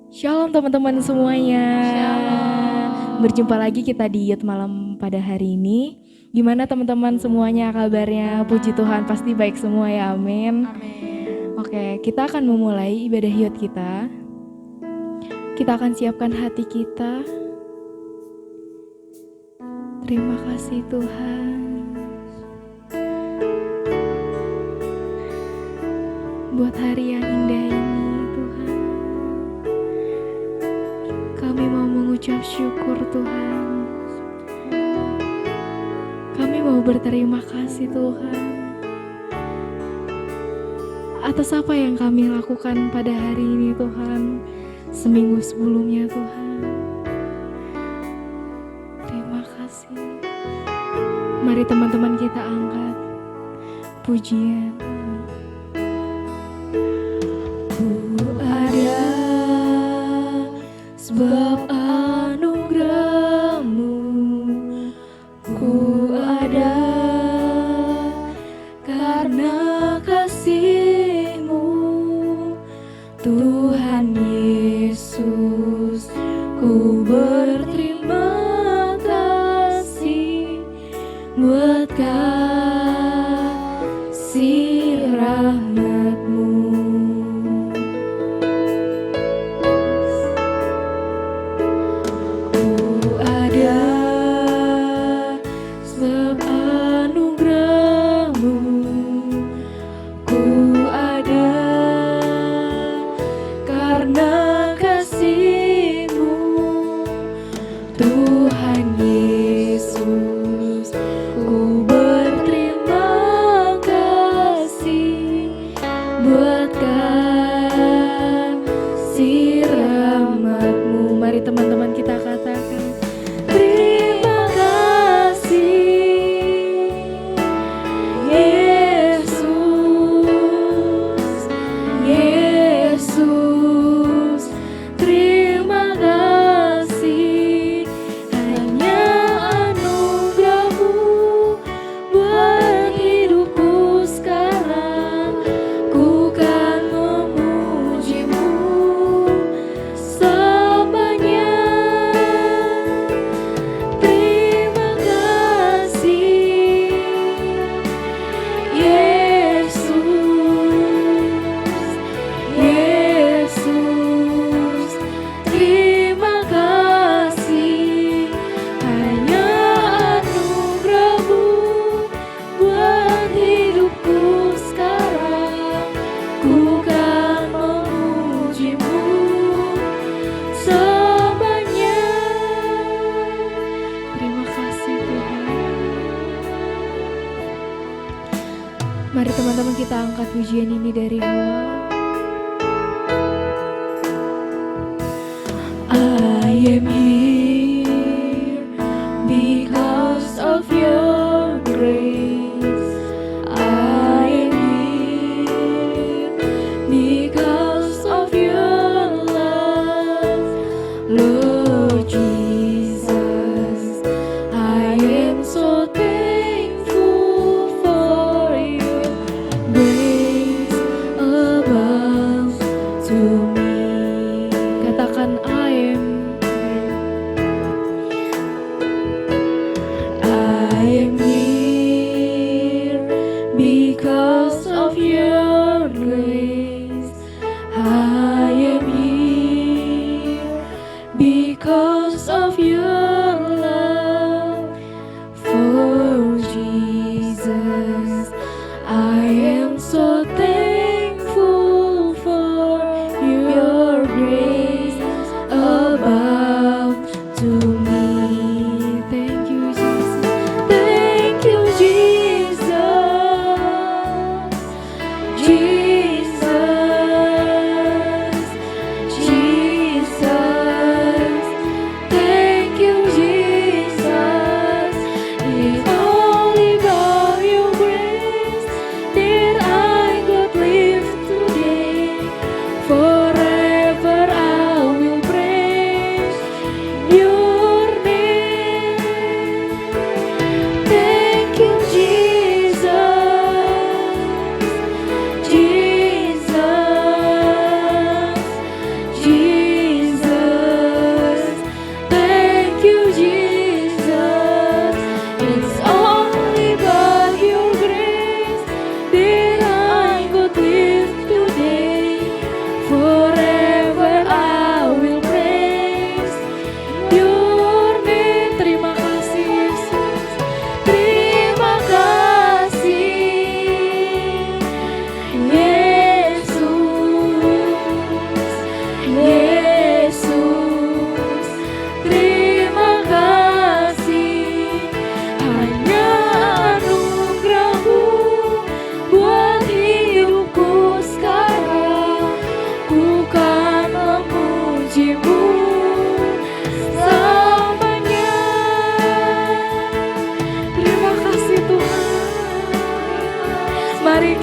Shalom teman-teman semuanya. Shalom. Berjumpa lagi kita di Youth Malam pada hari ini. Gimana teman-teman semuanya kabarnya? Puji Tuhan pasti baik semua ya, amin. Amin. Oke, kita akan memulai ibadah Youth kita. Kita akan siapkan hati kita. Terima kasih Tuhan. Buat hari yang indah ini Tuhan. Kami mau mengucap syukur Tuhan. Kami mau berterima kasih Tuhan atas apa yang kami lakukan pada hari ini Tuhan, seminggu sebelumnya Tuhan. Terima kasih. Mari teman-teman kita angkat pujian. Ku ada sebab anugerah-Mu, ku ada karena kasih-Mu, Tuhan Yesus. Ku berterima kasih buat kasih rahmat-Mu. Ku ada sebab anugerah-Mu, ku ada karena kasih-Mu, Tuhan Yesus. Ku berterima kasih buat kasih rahmat-Mu. Mari teman-teman kita katakan terima kasih Yesus, Yesus. Terima kasih, hanya anugerah-Mu buat hidupku sekarang. Ku kan memuji-Mu selamanya. Terima kasih Yesus, Yesus. Terima kasih, hanya anugerah-Mu buat hidupku sekarang. Ku kan memuji-Mu selamanya. Terima kasih Tuhan. Mari teman-teman kita angkat pujian ini dari awal. I am here because of your grace. I am here because of your love, Lord Jesus. I am so thankful for your grace above to me. Katakan I am here because of your grace. I am here because of your love for Jesus. I am so thankful for your grace above to me. Thank you, Jesus. Thank you, Jesus. Jesus. Jesus. Thank you, Jesus. If only by your grace did I could live today. Forever I will praise your name. Thank you, Jesus. Jesus.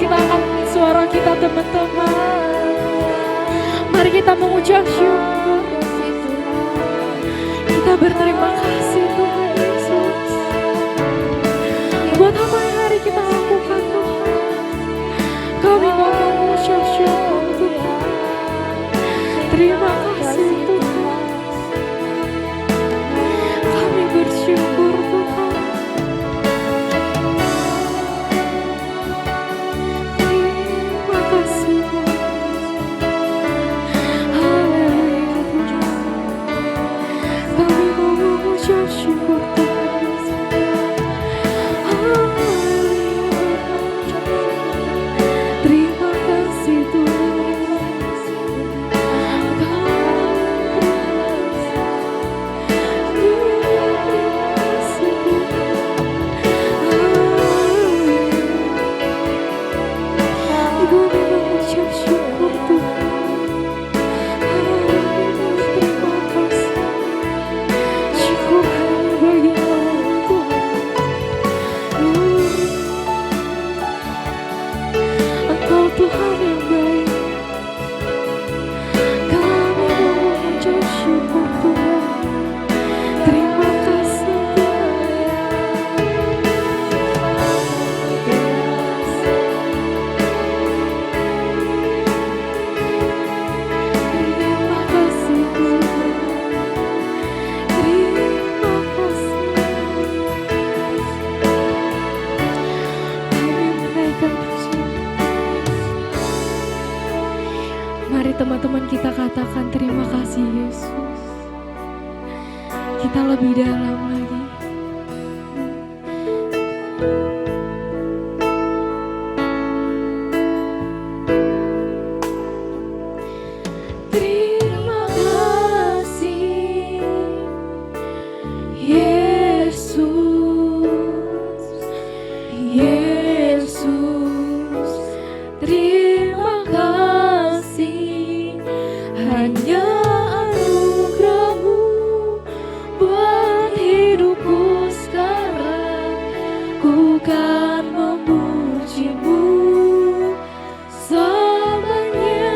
kita angkat suara kita teman-teman. Mari kita mengucap syukur. Kita berterima kasih Tuhan Yesus buat apa yang hari kita lakukan Tuhan. Kami mau mengucap syukur Tuhan. Terima kasih Tuhan. Kami bersyukur Tuhan. Terima kasih Haleluya Tuhan. Kami mau mengucap syukur Tuhan. Haleluya. Terima kasih Tuhan. Tuhan yang baik, kami mau mengucap syukur Tuhan. Terima kasih Terima kasih Tuhan. Terima kasih. Kami menaikkan pujian. Mari teman-teman kita katakan terima kasih Yesus. Kita lebih dalam lagi. Terima kasih Yesus. Yesus. Terima kasih. Hanya anugerah-Mu buat hidupku sekarang. Ku kan memuji-Mu selamanya.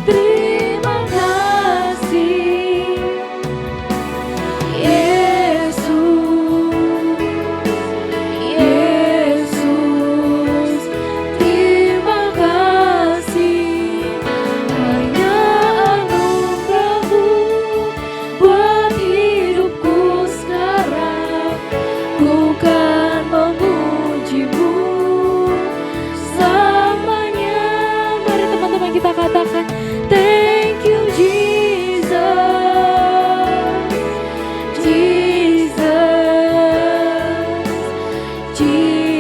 Terima kasih Yesus. Yesus. Terima kasih. Hanya anugerah-Mu buat hidupku sekarang. Ku kan memuji-Mu selamanya. Mari teman-teman kita katakan thank you Jesus. Jesus.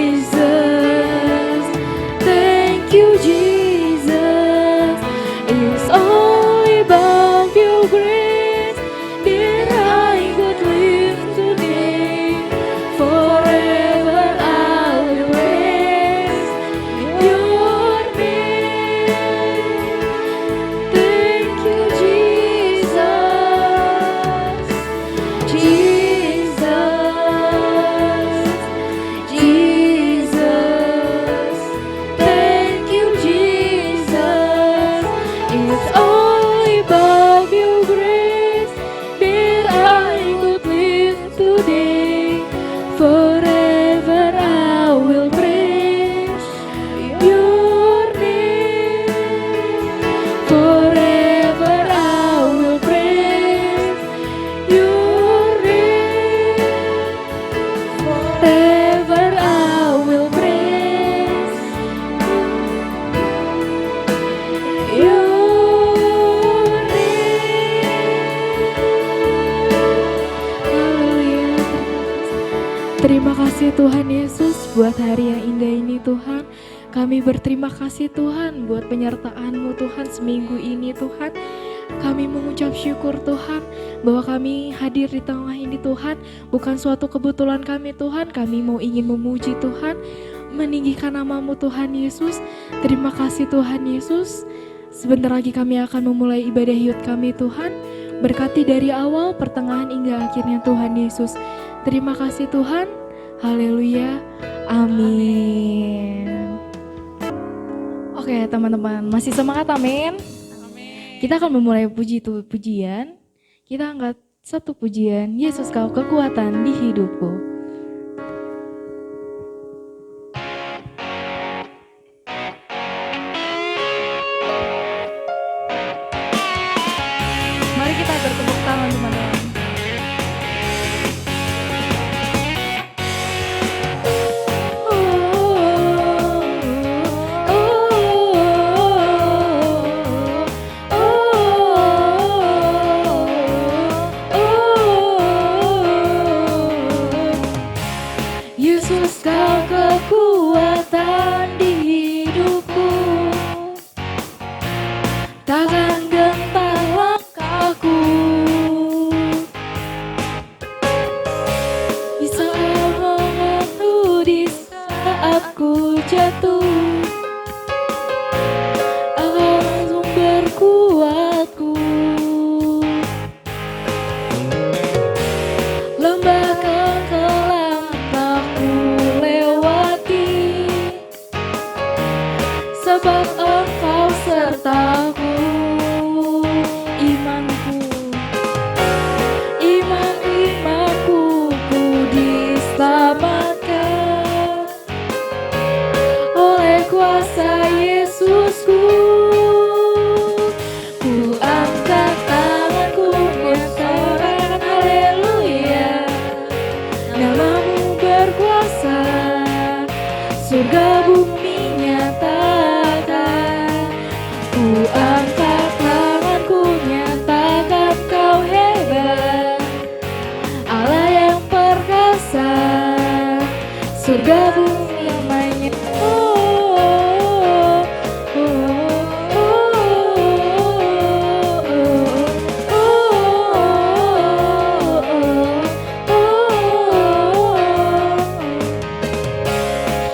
Jesus. Thank you Jesus. It's all about your grace that I could live today. Forever I will praise your name. Thank you Jesus. Jesus. Jesus. Thank you Jesus. It's all about your grace that I could live today. Forever I will praise your name. Forever I will praise your name. Forever I will praise your name. Haleluya. Terima kasih Tuhan Yesus buat hari yang indah ini Tuhan. Kami berterima kasih Tuhan buat penyertaan-Mu Tuhan seminggu ini Tuhan. Kami mengucap syukur Tuhan bahwa kami hadir di tengah ini Tuhan. Bukan suatu kebetulan kami Tuhan. Kami mau ingin memuji Tuhan, meninggikan nama-Mu Tuhan Yesus. Terima kasih Tuhan Yesus. Sebentar lagi kami akan memulai ibadah hiyut kami Tuhan. Berkati dari awal, pertengahan hingga akhirnya Tuhan Yesus. Terima kasih Tuhan. Haleluya. Amin. Oke teman-teman, masih semangat amin? Kita akan memulai pujian. Kita angkat satu pujian, Yesus kau kekuatan di hidupku. Mari kita bertepuk tangan teman-teman. Yesus kau kekuatan di hidupku, takkan gentar langkahku. Bisa mengeluh di saat ku jatuh, akan sumber kuatku. Lembah kekelam tak ku lewati, sebab Engkau sertaku. Imanku ku diselamatkan oleh kuasa Yesusku. Ku angkat tanganku menyatakan haleluya, namamu berkuasa, surga bumi nyatakan. Ku angkat tanganku nyatakan kau hebat, Allah yang perkasa, surga bumi yang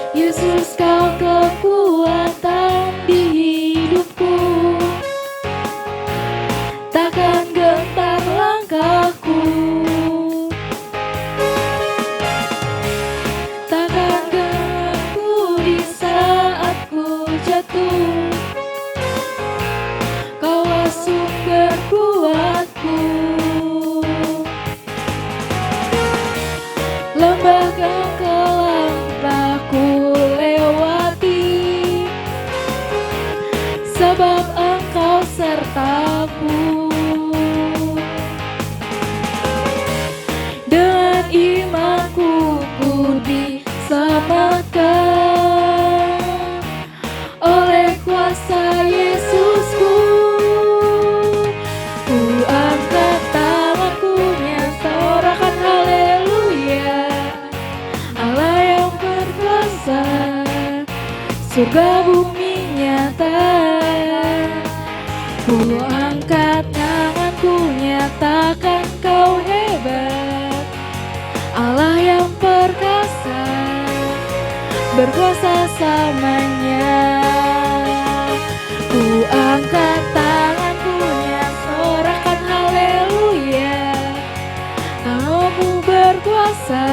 Yesus kau kekuatan di hidupku, takkan gentar langkahku. Takkan gentarku di saat ku jatuh, Kaulah sumber kuatku. Lembah kekelam tak ku lewati, sebab Engkau sertaku. Dengan imanku ku diselamatkan oleh kuasa Yesusku. Ku angkat tanganku nyatakan haleluya, Allah yang berkuasa, surga bumi nyata. Ku angkat tanganku nyatakan kau hebat, Allah yang perkasa, berkuasa selamanya. Ku angkat tanganku nyatakan haleluya, namamu berkuasa,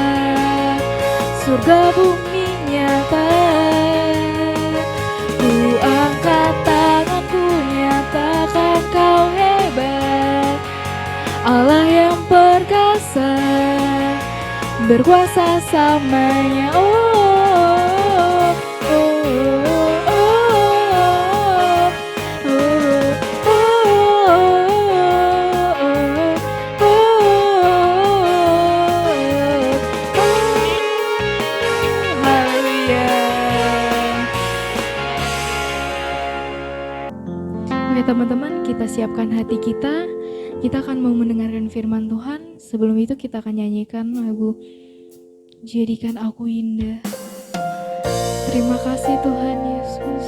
surga bumi nyata. Ku angkat tanganku nyatakan kau hebat, Allah yang perkasa, berkuasa selamanya. Oke teman-teman, kita siapkan hati kita. Kita akan mau mendengarkan firman Tuhan. Sebelum itu kita akan nyanyikan lagu Jadikan Aku Indah. Terima kasih Tuhan Yesus.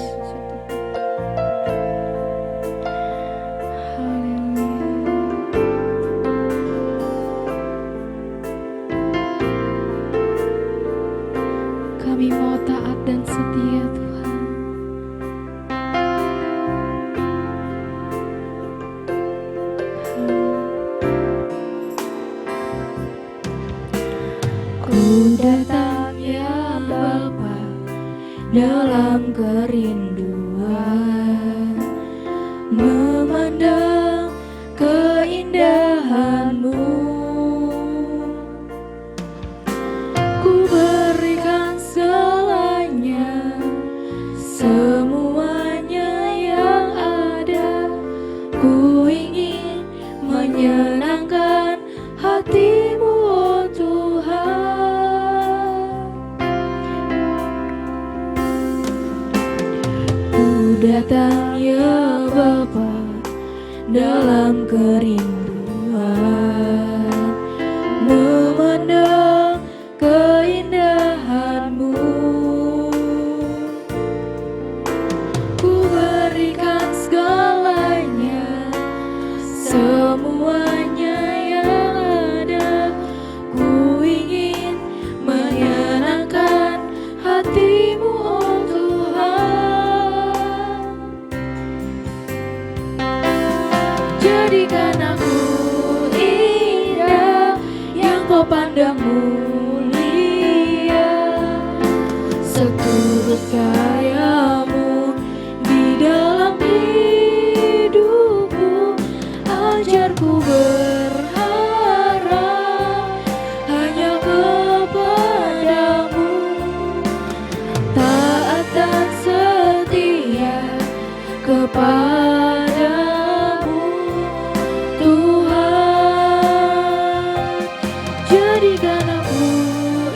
Kami mau taat dan setia Tuhan. Ku datang ya Bapa, dalam kerinduan, memandang keindahan-Mu. Ku berikan segalanya, semuanya yang ada. Ku ingin menyenangkan hati-Mu, oh Tuhan. Ku datang ya Bapa dalam kerinduan, memandang keindahan-Mu. Ku berikan segalanya, semuanya yang ada. Ku ingin menyenangkan hati-Mu, oh Tuhan. Jadikan aku indah yang Kau pandang mulia, seturut karya-Mu di dalam hidupku. Ajarku berharap hanya kepada-Mu, taat dan setia kepada-Mu, Tuhan. Jadikan aku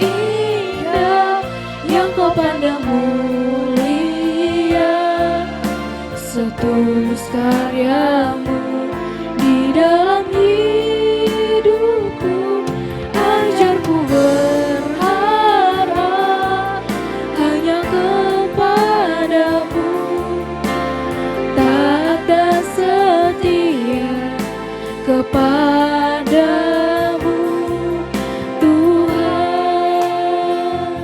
indah yang Kau pandang mulia, setulus karya-Mu di dalam hidupku. Ajarku berharap hanya kepada-Mu, taat dan setia kepada-Mu, Tuhan.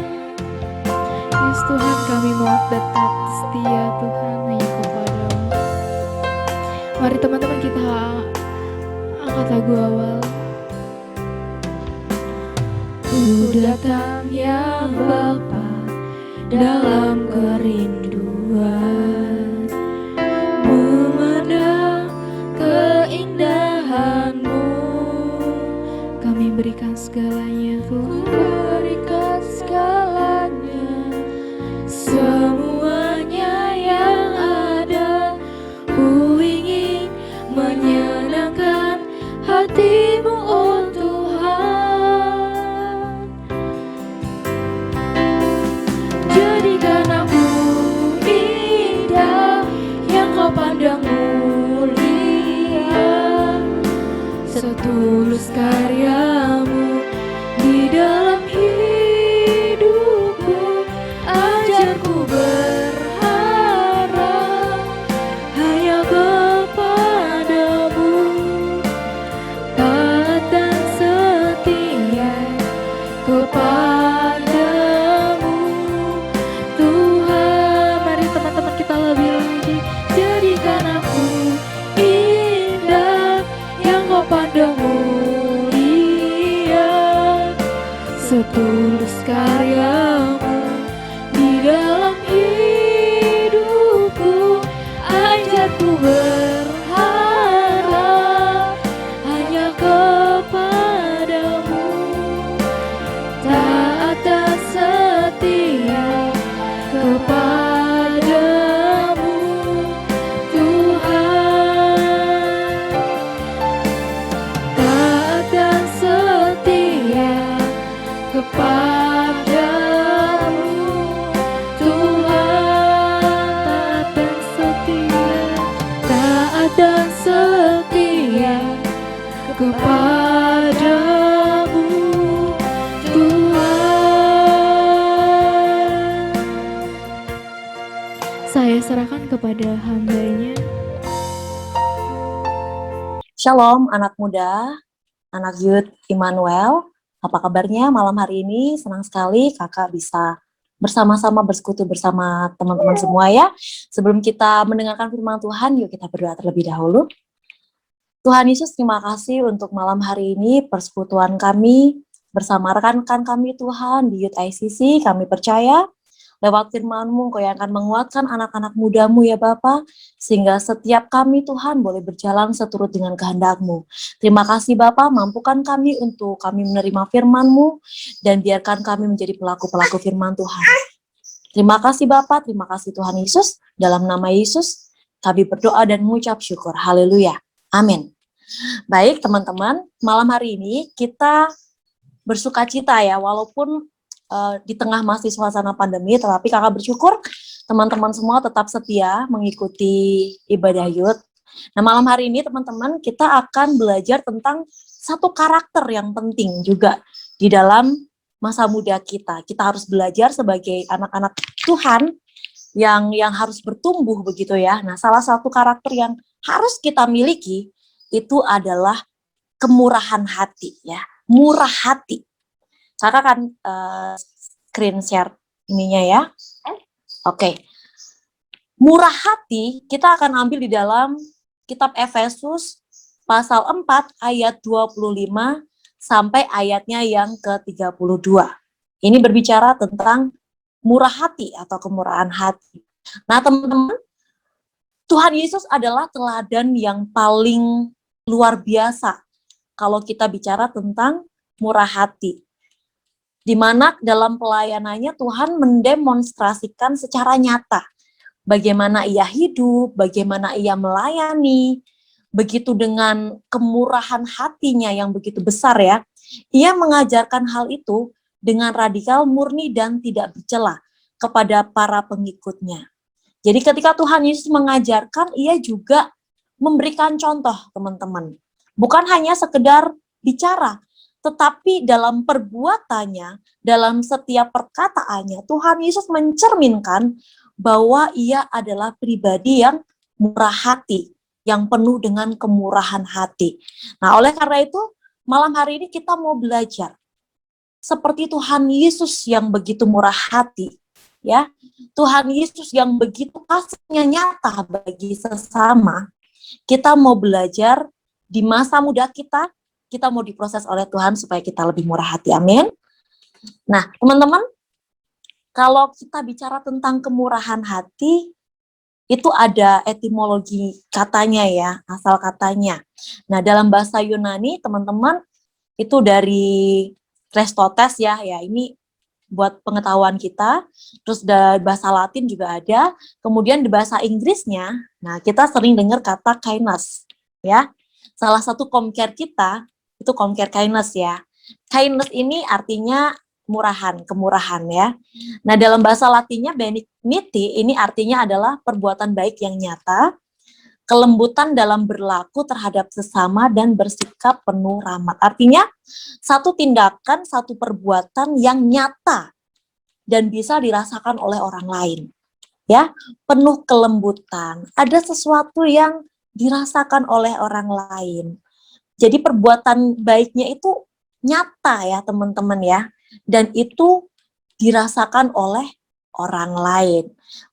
Yes Tuhan, kami mau tetap setia Tuhan hanya kepada-Mu. Mari teman-teman kita angkat lagu awal. Ku datang ya Bapa dalam kerinduan, memandang keindahan-Mu. Kami berikan segalanya Tuhan, berikan segalanya, semuanya yang ada. Ku ingin menyenangkan hati-Mu, oh Tuhan. Jadikan aku indah yang Kau pandang mulia, setulus karya-Mu di dalam hidupku. Ajarku berharap hanya kepada-Mu, taat dan setia kepada-Mu, Tuhan. Mari teman-teman kita lebih lagi. Jadikan aku indah yang Kau pandang mulia, setulus karya-Mu di dalam hidupku. Ajarku berharap hanya kepada-Mu, taat dan setia kepada-Mu, Tuhan. Taat dan setia kepada-Mu, Tuhan. Taat dan setia kepada-Mu, Tuhan. Saya serahkan kepada hamba-Nya. Shalom anak muda, anak Youth Immanuel. Apa kabarnya malam hari ini? Senang sekali kakak bisa bersama-sama bersekutu bersama teman-teman semua ya. Sebelum kita mendengarkan firman Tuhan, yuk kita berdoa terlebih dahulu. Tuhan Yesus, terima kasih untuk malam hari ini persekutuan kami bersama rekan-rekan kami Tuhan di Youth ICC. Kami percaya Lewat firman-Mu, Engkau yang akan menguatkan anak-anak muda-Mu ya Bapa, sehingga setiap kami Tuhan boleh berjalan seturut dengan kehendak-Mu. Terima kasih Bapa, mampukan kami untuk kami menerima firman-Mu, dan biarkan kami menjadi pelaku-pelaku firman Tuhan. Terima kasih Bapa, terima kasih Tuhan Yesus. Dalam nama Yesus, kami berdoa dan mengucap syukur. Haleluya. Amin. Baik teman-teman, malam hari ini kita bersuka cita ya, walaupun di tengah masih suasana pandemi, tetapi kakak bersyukur teman-teman semua tetap setia mengikuti ibadah youth. Nah malam hari ini teman-teman kita akan belajar tentang satu karakter yang penting juga di dalam masa muda kita. Kita harus belajar sebagai anak-anak Tuhan yang harus bertumbuh begitu ya. Nah salah satu karakter yang harus kita miliki itu adalah kemurahan hati ya, murah hati. Kakak akan screen share ininya ya. Oke. Murah hati kita akan ambil di dalam kitab Efesus pasal 4 ayat 25 sampai ayatnya yang ke-32. Ini berbicara tentang murah hati atau kemurahan hati. Nah, teman-teman, Tuhan Yesus adalah teladan yang paling luar biasa kalau kita bicara tentang murah hati. Di mana dalam pelayanannya Tuhan mendemonstrasikan secara nyata bagaimana ia hidup, bagaimana ia melayani, begitu dengan kemurahan hatinya yang begitu besar ya. Ia mengajarkan hal itu dengan radikal, murni, dan tidak bercela kepada para pengikutnya. Jadi ketika Tuhan Yesus mengajarkan, ia juga memberikan contoh teman-teman. Bukan hanya sekedar bicara, tetapi dalam perbuatannya, dalam setiap perkataannya, Tuhan Yesus mencerminkan bahwa ia adalah pribadi yang murah hati, yang penuh dengan kemurahan hati. Nah, oleh karena itu, malam hari ini kita mau belajar seperti Tuhan Yesus yang begitu murah hati, ya. Tuhan Yesus yang begitu kasihnya nyata bagi sesama. Kita mau belajar di masa muda kita mau diproses oleh Tuhan supaya kita lebih murah hati. Amin. Nah, teman-teman, kalau kita bicara tentang kemurahan hati, itu ada etimologi katanya ya, asal katanya. Nah, dalam bahasa Yunani, teman-teman, itu dari Restotes ya, ini buat pengetahuan kita. Terus dari bahasa Latin juga ada. Kemudian di bahasa Inggrisnya, nah kita sering dengar kata kindness, ya. Salah satu comcare kita itu comcare kindness ya. Kindness ini artinya murahan, kemurahan ya. Nah dalam bahasa Latinnya benignity ini artinya adalah perbuatan baik yang nyata, kelembutan dalam berlaku terhadap sesama dan bersikap penuh rahmat. Artinya satu tindakan, satu perbuatan yang nyata dan bisa dirasakan oleh orang lain. Ya, penuh kelembutan. Ada sesuatu yang dirasakan oleh orang lain. Jadi perbuatan baiknya itu nyata ya teman-teman ya. Dan itu dirasakan oleh orang lain.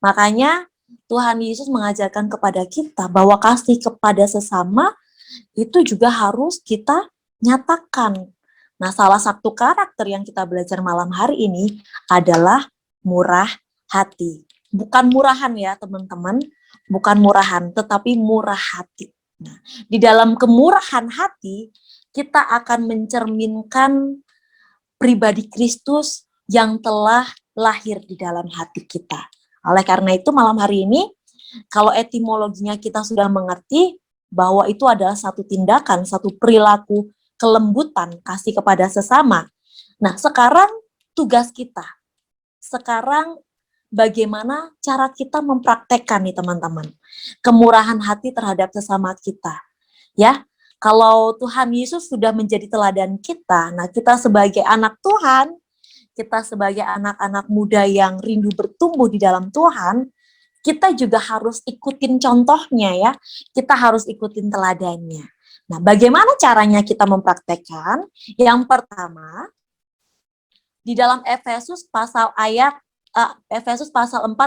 Makanya Tuhan Yesus mengajarkan kepada kita bahwa kasih kepada sesama itu juga harus kita nyatakan. Nah, salah satu karakter yang kita belajar malam hari ini adalah murah hati. Bukan murahan ya, teman-teman. Bukan murahan, tetapi murah hati. Nah, di dalam kemurahan hati, kita akan mencerminkan pribadi Kristus yang telah lahir di dalam hati kita. Oleh karena itu malam hari ini, kalau etimologinya kita sudah mengerti bahwa itu adalah satu tindakan, satu perilaku kelembutan, kasih kepada sesama. Nah, sekarang tugas kita. Sekarang bagaimana cara kita mempraktekkan nih teman-teman. Kemurahan hati terhadap sesama kita. Ya, kalau Tuhan Yesus sudah menjadi teladan kita, nah kita sebagai anak Tuhan, kita sebagai anak-anak muda yang rindu bertumbuh di dalam Tuhan, kita juga harus ikutin contohnya ya. Kita harus ikutin teladannya. Nah, bagaimana caranya kita mempraktekkan? Yang pertama, di dalam Efesus pasal 4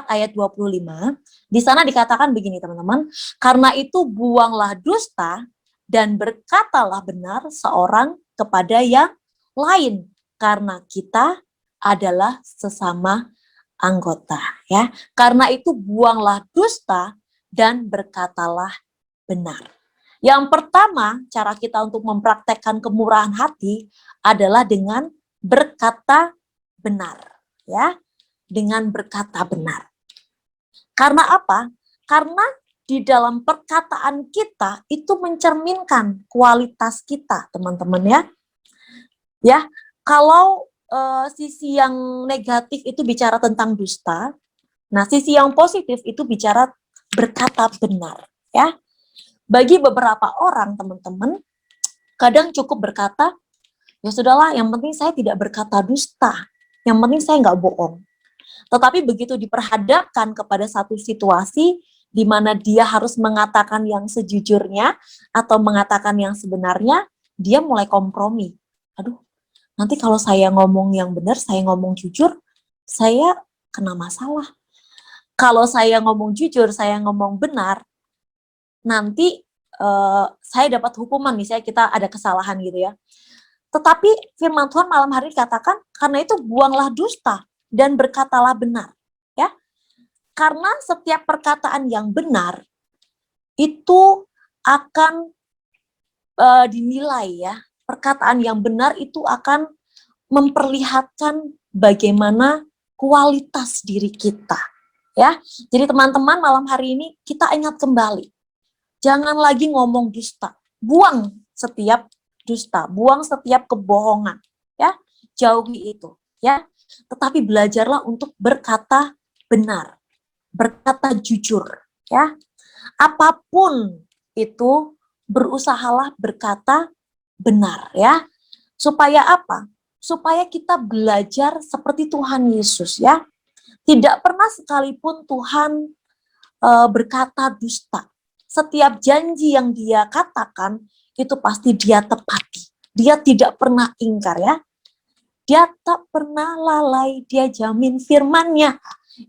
ayat 25, di sana dikatakan begini teman-teman, karena itu buanglah dusta dan berkatalah benar seorang kepada yang lain, karena kita adalah sesama anggota, ya. Karena itu buanglah dusta dan berkatalah benar. Yang pertama, cara kita untuk mempraktekkan kemurahan hati adalah dengan berkata benar, ya. Dengan berkata benar. Karena apa? Karena di dalam perkataan kita itu mencerminkan kualitas kita, teman-teman, ya. Ya, kalau sisi yang negatif itu bicara tentang dusta, nah sisi yang positif itu bicara berkata benar, ya. Bagi beberapa orang, teman-teman, kadang cukup berkata, ya sudahlah, yang penting saya tidak berkata dusta, yang penting saya nggak bohong. Tetapi begitu diperhadapkan kepada satu situasi di mana dia harus mengatakan yang sejujurnya atau mengatakan yang sebenarnya, dia mulai kompromi. Aduh, nanti kalau saya ngomong yang benar, saya ngomong jujur, saya kena masalah. Kalau saya ngomong jujur, saya ngomong benar, nanti saya dapat hukuman, misalnya kita ada kesalahan gitu ya. Tetapi firman Tuhan malam hari katakan, karena itu buanglah dusta dan berkatalah benar. Ya, karena setiap perkataan yang benar itu akan dinilai, ya. Perkataan yang benar itu akan memperlihatkan bagaimana kualitas diri kita, ya. Jadi teman-teman, malam hari ini kita ingat kembali, jangan lagi ngomong dusta, buang setiap dusta, buang setiap kebohongan, ya. Jauhi itu, ya. Tetapi belajarlah untuk berkata benar, berkata jujur, ya. Apapun itu, berusahalah berkata benar, ya. Supaya apa? Supaya kita belajar seperti Tuhan Yesus, ya. Tidak pernah sekalipun Tuhan berkata dusta. Setiap janji yang dia katakan itu pasti dia tepati. Dia tidak pernah ingkar, ya. Dia tak pernah lalai, dia jamin firman-Nya.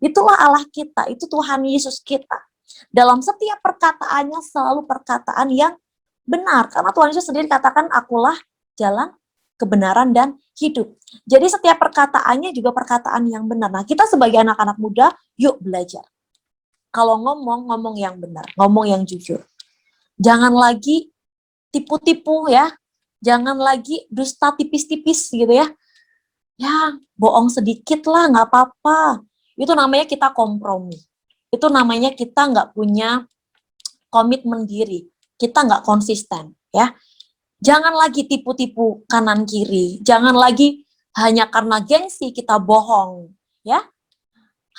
Itulah Allah kita, itu Tuhan Yesus kita. Dalam setiap perkataannya selalu perkataan yang benar. Karena Tuhan Yesus sendiri katakan, akulah jalan, kebenaran, dan hidup. Jadi setiap perkataannya juga perkataan yang benar. Nah, kita sebagai anak-anak muda, yuk belajar. Kalau ngomong yang benar, ngomong yang jujur. Jangan lagi tipu-tipu, ya. Jangan lagi dusta tipis-tipis gitu, ya. Ya, bohong sedikit lah, nggak apa-apa. Itu namanya kita kompromi. Itu namanya kita nggak punya komitmen diri. Kita nggak konsisten, ya. Jangan lagi tipu-tipu kanan kiri. Jangan lagi hanya karena gengsi kita bohong, ya.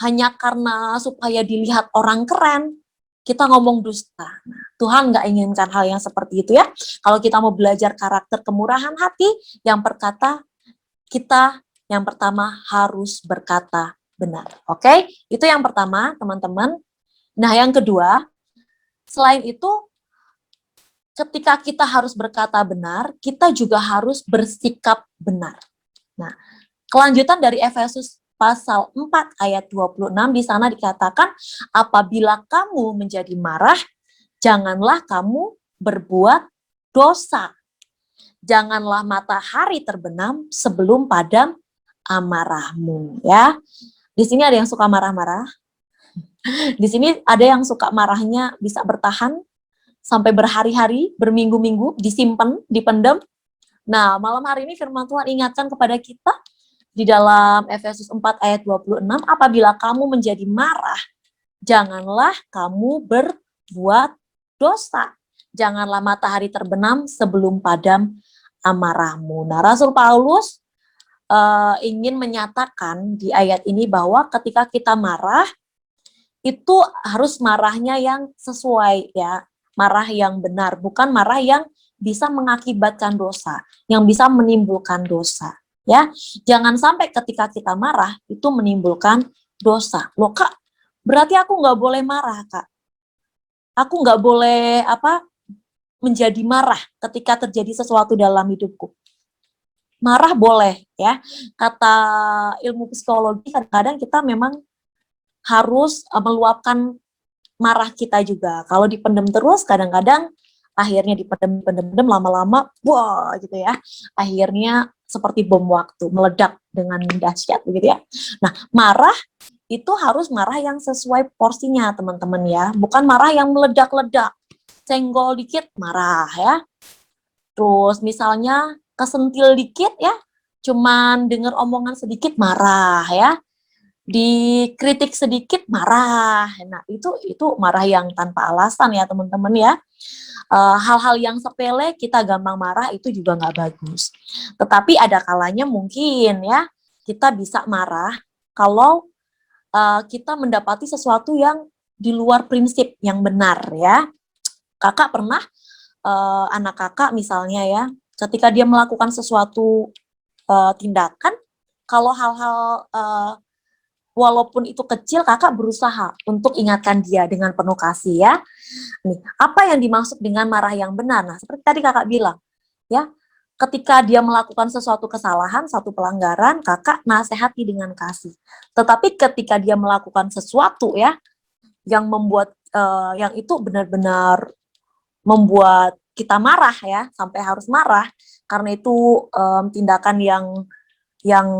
Hanya karena supaya dilihat orang keren, kita ngomong dusta. Nah, Tuhan nggak inginkan hal yang seperti itu, ya. Kalau kita mau belajar karakter kemurahan hati, yang pertama harus berkata benar. Oke? Itu yang pertama, teman-teman. Nah, yang kedua, selain itu, ketika kita harus berkata benar, kita juga harus bersikap benar. Nah, kelanjutan dari Efesus pasal 4 ayat 26, di sana dikatakan, apabila kamu menjadi marah, janganlah kamu berbuat dosa. Janganlah matahari terbenam sebelum padam amarahmu, ya. Di sini ada yang suka marah-marah. Di sini ada yang suka marahnya bisa bertahan sampai berhari-hari, berminggu-minggu, disimpan, dipendam. Nah, malam hari ini firman Tuhan ingatkan kepada kita di dalam Efesus 4 ayat 26, apabila kamu menjadi marah, janganlah kamu berbuat dosa. Janganlah matahari terbenam sebelum padam amarahmu. Nah, Rasul Paulus ingin menyatakan di ayat ini bahwa ketika kita marah, itu harus marahnya yang sesuai, ya, marah yang benar, bukan marah yang bisa mengakibatkan dosa, yang bisa menimbulkan dosa, ya. Jangan sampai ketika kita marah itu menimbulkan dosa. Loh Kak, berarti aku nggak boleh marah, Kak. Aku nggak boleh menjadi marah ketika terjadi sesuatu dalam hidupku. Marah boleh, ya. Kata ilmu psikologi, kadang-kadang kita memang harus meluapkan marah kita juga. Kalau dipendam terus, kadang-kadang akhirnya dipendam lama-lama, wah gitu ya. Akhirnya seperti bom waktu, meledak dengan dahsyat begitu ya. Nah, marah itu harus marah yang sesuai porsinya teman-teman ya, bukan marah yang meledak-ledak, senggol dikit marah ya. Terus misalnya kesentil dikit ya, cuman dengar omongan sedikit marah ya, dikritik sedikit marah. Nah, itu marah yang tanpa alasan ya teman-teman ya. Hal-hal yang sepele kita gampang marah itu juga nggak bagus. Tetapi ada kalanya mungkin ya kita bisa marah kalau kita mendapati sesuatu yang di luar prinsip yang benar ya. Kakak pernah anak kakak misalnya ya, ketika dia melakukan sesuatu tindakan, kalau hal-hal walaupun itu kecil, kakak berusaha untuk ingatkan dia dengan penuh kasih ya. Nih, apa yang dimaksud dengan marah yang benar? Nah, seperti tadi kakak bilang, ya, ketika dia melakukan sesuatu kesalahan, satu pelanggaran, kakak nasihati dengan kasih. Tetapi ketika dia melakukan sesuatu ya, yang membuat yang itu benar-benar membuat kita marah ya, sampai harus marah, karena itu tindakan yang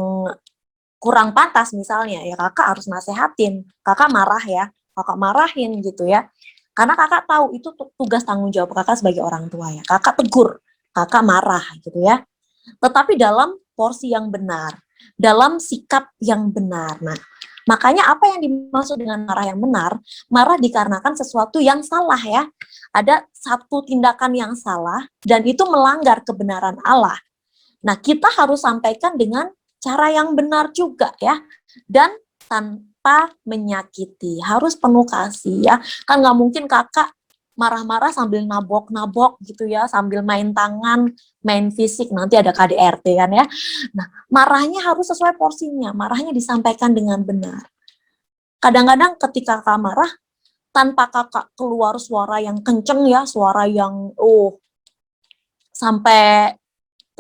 kurang pantas misalnya, ya kakak harus nasehatin, kakak marah ya, kakak marahin gitu ya. Karena kakak tahu itu tugas tanggung jawab kakak sebagai orang tua ya. Kakak tegur, kakak marah gitu ya. Tetapi dalam porsi yang benar, dalam sikap yang benar. Nah, makanya apa yang dimaksud dengan marah yang benar? Marah dikarenakan sesuatu yang salah ya. Ada satu tindakan yang salah dan itu melanggar kebenaran Allah. Nah, kita harus sampaikan dengan cara yang benar juga ya, dan tanpa menyakiti, harus penuh kasih ya. Kan nggak mungkin kakak marah-marah sambil nabok-nabok gitu ya, sambil main tangan, main fisik, nanti ada KDRT kan ya. Nah, marahnya harus sesuai porsinya, marahnya disampaikan dengan benar. Kadang-kadang ketika kakak marah, tanpa kakak keluar suara yang kenceng ya, suara yang sampai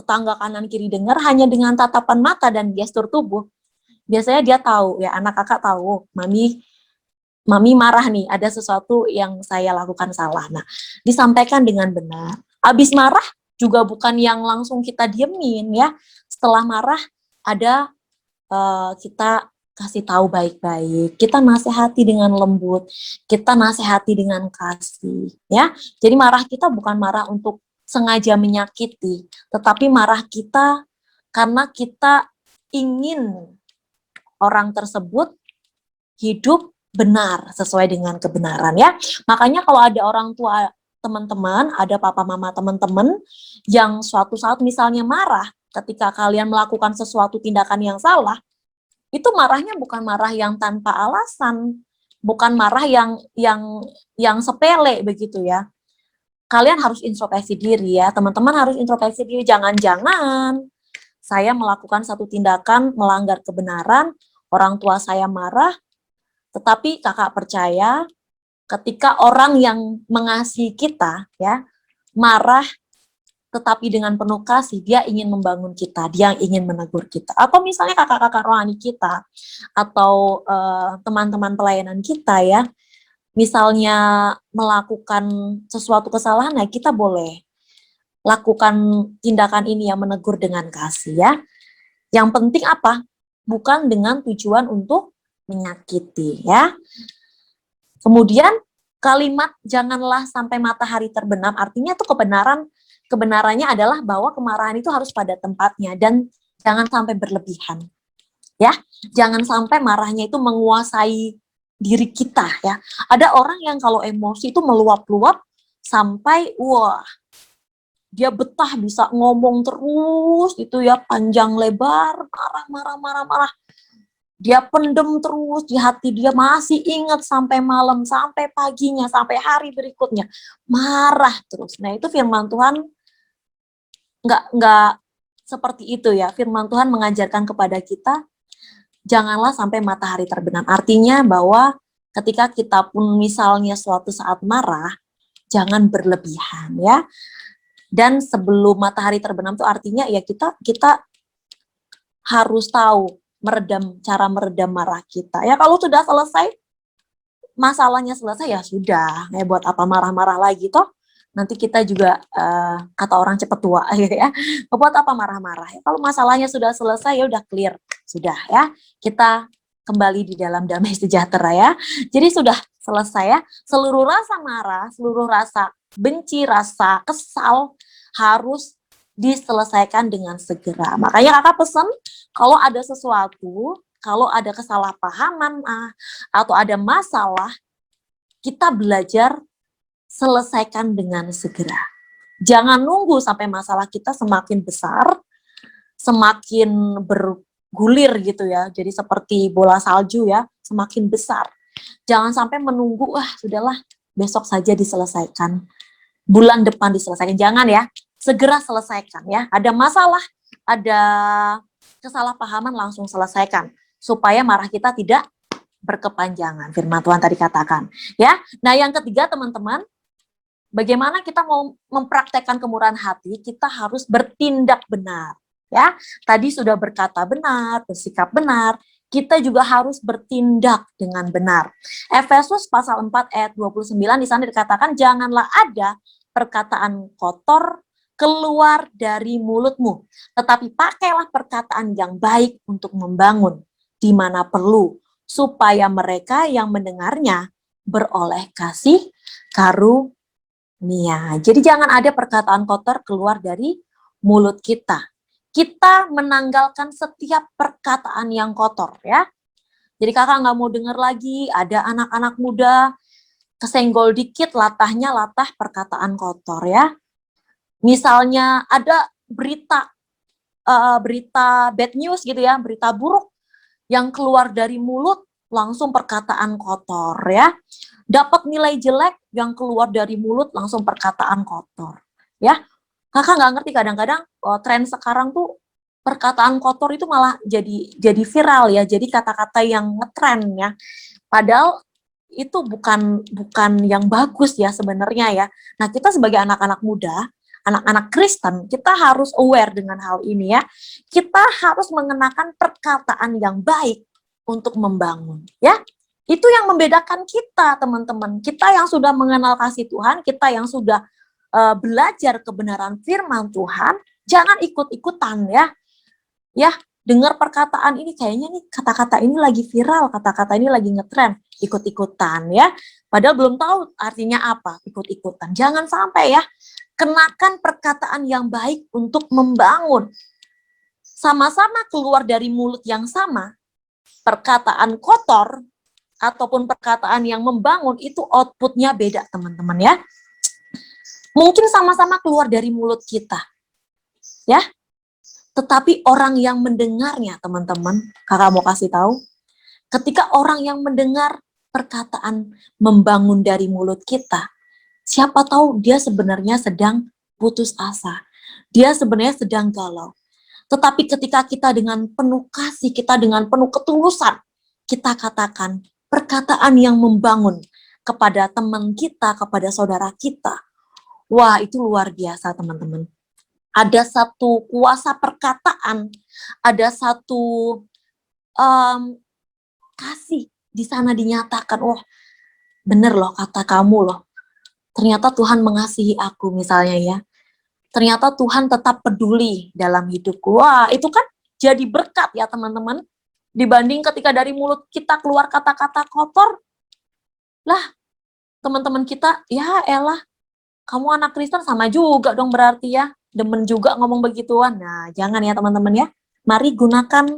tetangga kanan kiri dengar, hanya dengan tatapan mata dan gestur tubuh, biasanya dia tahu ya, anak kakak tahu, mami marah nih, ada sesuatu yang saya lakukan salah. Nah, disampaikan dengan benar. Habis marah juga bukan yang langsung kita diemin ya. Setelah marah ada kita kasih tahu baik-baik, kita nasihati dengan lembut, kita nasihati dengan kasih ya. Jadi marah kita bukan marah untuk sengaja menyakiti, tetapi marah kita karena kita ingin orang tersebut hidup benar sesuai dengan kebenaran ya. Makanya kalau ada orang tua teman-teman, ada papa mama teman-teman yang suatu saat misalnya marah ketika kalian melakukan sesuatu tindakan yang salah, itu marahnya bukan marah yang tanpa alasan, bukan marah yang sepele begitu ya. Kalian harus introspeksi diri ya, teman-teman harus introspeksi diri, jangan-jangan saya melakukan satu tindakan melanggar kebenaran, orang tua saya marah, tetapi kakak percaya ketika orang yang mengasihi kita ya marah tetapi dengan penuh kasih, dia ingin membangun kita, dia ingin menegur kita. Atau misalnya kakak-kakak rohani kita atau teman-teman pelayanan kita ya, misalnya melakukan sesuatu kesalahan, nah kita boleh lakukan tindakan ini yang menegur dengan kasih ya. Yang penting apa? Bukan dengan tujuan untuk menyakiti ya. Kemudian kalimat janganlah sampai matahari terbenam, artinya itu kebenarannya adalah bahwa kemarahan itu harus pada tempatnya dan jangan sampai berlebihan. Ya, jangan sampai marahnya itu menguasai diri kita ya. Ada orang yang kalau emosi itu meluap-luap sampai dia betah bisa ngomong terus gitu ya, panjang lebar, marah. Dia pendem terus di hati, dia masih ingat sampai malam, sampai paginya, sampai hari berikutnya, marah terus. Nah, itu firman Tuhan nggak seperti itu ya. Firman Tuhan mengajarkan kepada kita janganlah sampai matahari terbenam. Artinya bahwa ketika kita pun misalnya suatu saat marah, jangan berlebihan ya. Dan sebelum matahari terbenam itu artinya ya kita harus tahu cara meredam marah kita. Ya kalau sudah selesai, masalahnya selesai ya sudah. Ya buat apa marah-marah lagi toh? Nanti kita juga kata orang cepat tua gitu ya. Buat apa marah-marah? Kalau masalahnya sudah selesai ya udah clear, sudah ya. Kita kembali di dalam damai sejahtera ya. Jadi sudah selesai ya. Seluruh rasa marah, seluruh rasa benci, rasa kesal harus diselesaikan dengan segera. Makanya kakak pesan kalau ada sesuatu, kalau ada kesalahpahaman atau ada masalah, kita belajar selesaikan dengan segera. Jangan nunggu sampai masalah kita semakin besar, semakin bergulir gitu ya. Jadi seperti bola salju ya, semakin besar. Jangan sampai menunggu, sudahlah besok saja diselesaikan. Bulan depan diselesaikan. Jangan ya, segera selesaikan ya. Ada masalah, ada kesalahpahaman langsung selesaikan. Supaya marah kita tidak berkepanjangan. Firman Tuhan tadi katakan. Ya. Nah yang ketiga teman-teman, bagaimana kita mau mempraktekkan kemurahan hati, kita harus bertindak benar. Ya, tadi sudah berkata benar, bersikap benar, kita juga harus bertindak dengan benar. Efesus pasal 4 ayat 29 di sana dikatakan, janganlah ada perkataan kotor keluar dari mulutmu, tetapi pakailah perkataan yang baik untuk membangun di mana perlu, supaya mereka yang mendengarnya beroleh kasih karunia. Jadi jangan ada perkataan kotor keluar dari mulut kita. Kita menanggalkan setiap perkataan yang kotor ya. Jadi kakak nggak mau dengar lagi ada anak-anak muda kesenggol dikit latahnya latah perkataan kotor ya. Misalnya ada berita bad news gitu ya, berita buruk yang keluar dari mulut langsung perkataan kotor ya. Dapat nilai jelek yang keluar dari mulut langsung perkataan kotor ya. Kakak nggak ngerti kadang-kadang tren sekarang tuh perkataan kotor itu malah jadi viral ya, jadi kata-kata yang ngetren ya. Padahal itu bukan yang bagus ya sebenarnya ya. Nah kita sebagai anak-anak muda, anak-anak Kristen, kita harus aware dengan hal ini ya. Kita harus mengenakan perkataan yang baik untuk membangun ya. Itu yang membedakan kita teman-teman. Kita yang sudah mengenal kasih Tuhan, kita yang sudah belajar kebenaran firman Tuhan, jangan ikut-ikutan ya. Ya, dengar perkataan ini kayaknya nih kata-kata ini lagi viral, kata-kata ini lagi ngetren, ikut-ikutan ya. Padahal belum tahu artinya apa, ikut-ikutan. Jangan sampai ya, kenakan perkataan yang baik untuk membangun. Sama-sama keluar dari mulut yang sama, perkataan kotor ataupun perkataan yang membangun itu outputnya beda teman-teman ya. Mungkin sama-sama keluar dari mulut kita, ya. Tetapi orang yang mendengarnya, teman-teman, kakak mau kasih tahu, ketika orang yang mendengar perkataan membangun dari mulut kita, siapa tahu dia sebenarnya sedang putus asa, dia sebenarnya sedang galau. Tetapi ketika kita dengan penuh kasih, kita dengan penuh ketulusan, kita katakan perkataan yang membangun kepada teman kita, kepada saudara kita. Wah, itu luar biasa, teman-teman. Ada satu kuasa perkataan, ada satu kasih di sana dinyatakan. Oh, bener loh kata kamu loh. Ternyata Tuhan mengasihi aku misalnya ya. Ternyata Tuhan tetap peduli dalam hidupku. Wah, itu kan jadi berkat ya, teman-teman. Dibanding ketika dari mulut kita keluar kata-kata kotor. Lah, teman-teman kita, ya elah, kamu anak Kristen sama juga dong berarti ya. Demen juga ngomong begituan. Nah, jangan ya teman-teman ya. Mari gunakan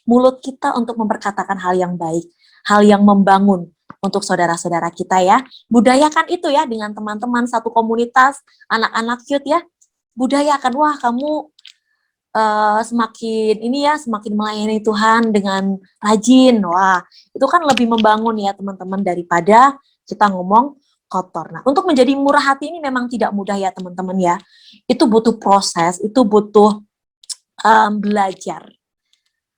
mulut kita untuk memperkatakan hal yang baik, hal yang membangun untuk saudara-saudara kita ya. Budayakan itu ya dengan teman-teman satu komunitas, anak-anak youth ya. Budayakan, wah kamu semakin melayani Tuhan dengan rajin. Wah, itu kan lebih membangun ya teman-teman daripada kita ngomong kotor. Nah, untuk menjadi murah hati ini memang tidak mudah ya teman-teman ya. Itu butuh proses, itu butuh belajar.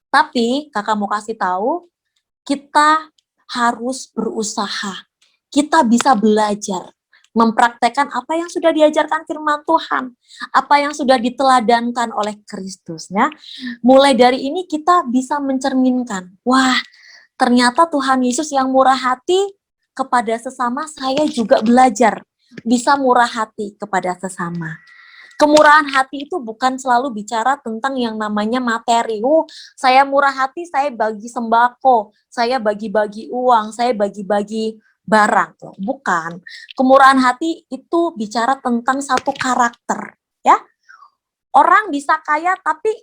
Tapi kakak mau kasih tahu, kita harus berusaha. Kita bisa belajar, mempraktekkan apa yang sudah diajarkan firman Tuhan, apa yang sudah diteladankan oleh Kristus. Ya. Mulai dari ini kita bisa mencerminkan, wah ternyata Tuhan Yesus yang murah hati, kepada sesama saya juga belajar bisa murah hati kepada sesama. Kemurahan hati itu bukan selalu bicara tentang yang namanya materi. Saya murah hati, saya bagi sembako, saya bagi-bagi uang, saya bagi-bagi barang. Bukan. Kemurahan hati itu bicara tentang satu karakter, ya. Orang bisa kaya tapi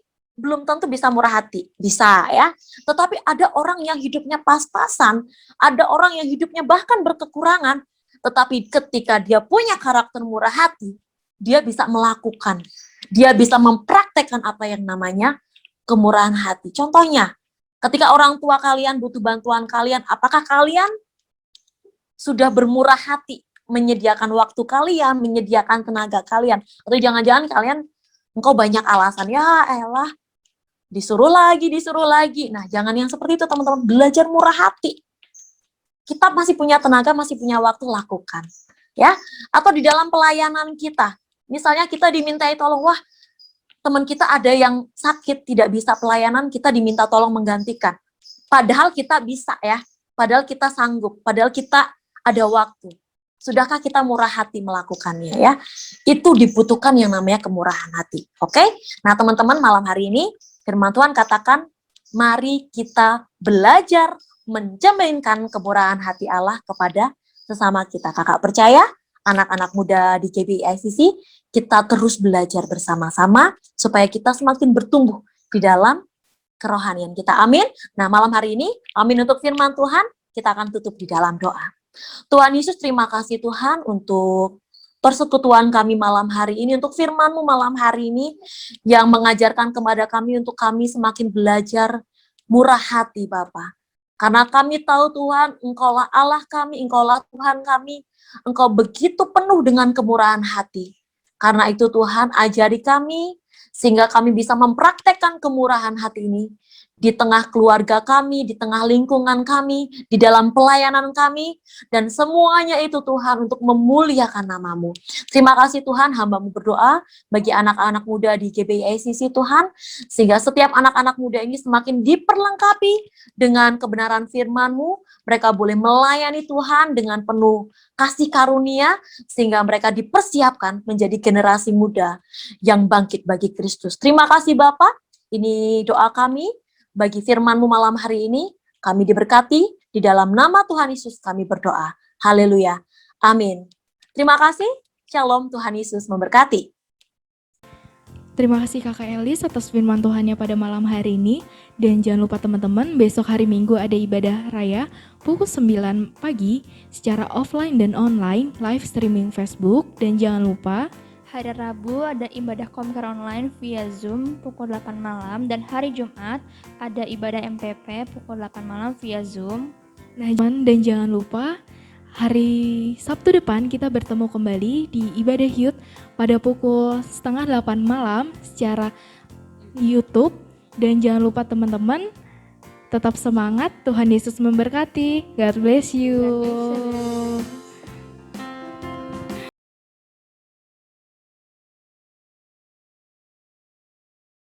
belum tentu bisa murah hati. Bisa ya. Tetapi ada orang yang hidupnya pas-pasan, ada orang yang hidupnya bahkan berkekurangan, tetapi ketika dia punya karakter murah hati, dia bisa melakukan, dia bisa mempraktekkan apa yang namanya kemurahan hati. Contohnya, ketika orang tua kalian butuh bantuan kalian, apakah kalian sudah bermurah hati menyediakan waktu kalian, menyediakan tenaga kalian? Atau jangan-jangan kalian, engkau banyak alasan, ya elah, disuruh lagi. Nah, jangan yang seperti itu teman-teman, belajar murah hati. Kita masih punya tenaga, masih punya waktu, lakukan. Ya, atau di dalam pelayanan kita, misalnya kita dimintai tolong, wah teman kita ada yang sakit, tidak bisa pelayanan, kita diminta tolong menggantikan. Padahal kita bisa ya, padahal kita sanggup, padahal kita ada waktu. Sudahkah kita murah hati melakukannya ya? Itu dibutuhkan yang namanya kemurahan hati. Oke? Nah teman-teman, malam hari ini firman Tuhan katakan, mari kita belajar mencerminkan kemurahan hati Allah kepada sesama kita. Kakak percaya? Anak-anak muda di GBI-ICC, kita terus belajar bersama-sama supaya kita semakin bertumbuh di dalam kerohanian kita. Amin. Nah, malam hari ini, amin untuk firman Tuhan, kita akan tutup di dalam doa. Tuhan Yesus, terima kasih Tuhan untuk persekutuan kami malam hari ini, untuk firman-Mu malam hari ini yang mengajarkan kepada kami untuk kami semakin belajar murah hati, Bapa. Karena kami tahu Tuhan, Engkaulah Allah kami, Engkaulah Tuhan kami, Engkau begitu penuh dengan kemurahan hati. Karena itu Tuhan, ajari kami, sehingga kami bisa mempraktekkan kemurahan hati ini di tengah keluarga kami, di tengah lingkungan kami, di dalam pelayanan kami, dan semuanya itu Tuhan untuk memuliakan nama-Mu. Terima kasih Tuhan, hamba-Mu berdoa bagi anak-anak muda di GBI-ICC Tuhan, sehingga setiap anak-anak muda ini semakin diperlengkapi dengan kebenaran firman-Mu, mereka boleh melayani Tuhan dengan penuh kasih karunia, sehingga mereka dipersiapkan menjadi generasi muda yang bangkit bagi Kristus. Terima kasih Bapak, ini doa kami, bagi firman-Mu malam hari ini, kami diberkati, di dalam nama Tuhan Yesus kami berdoa. Haleluya. Amin. Terima kasih. Shalom, Tuhan Yesus memberkati. Terima kasih Kakak Elis atas firman Tuhannya pada malam hari ini. Dan jangan lupa teman-teman, besok hari Minggu ada ibadah raya pukul 9 pagi secara offline dan online, live streaming Facebook. Dan jangan lupa, Hari Rabu ada ibadah Komker online via Zoom pukul 8 malam dan hari Jumat ada ibadah MPP pukul 8 malam via Zoom. nah dan jangan lupa hari Sabtu depan kita bertemu kembali di ibadah Youth pada pukul 7:30 malam secara YouTube. Dan jangan lupa teman-teman, tetap semangat, Tuhan Yesus memberkati. God bless you. God bless you.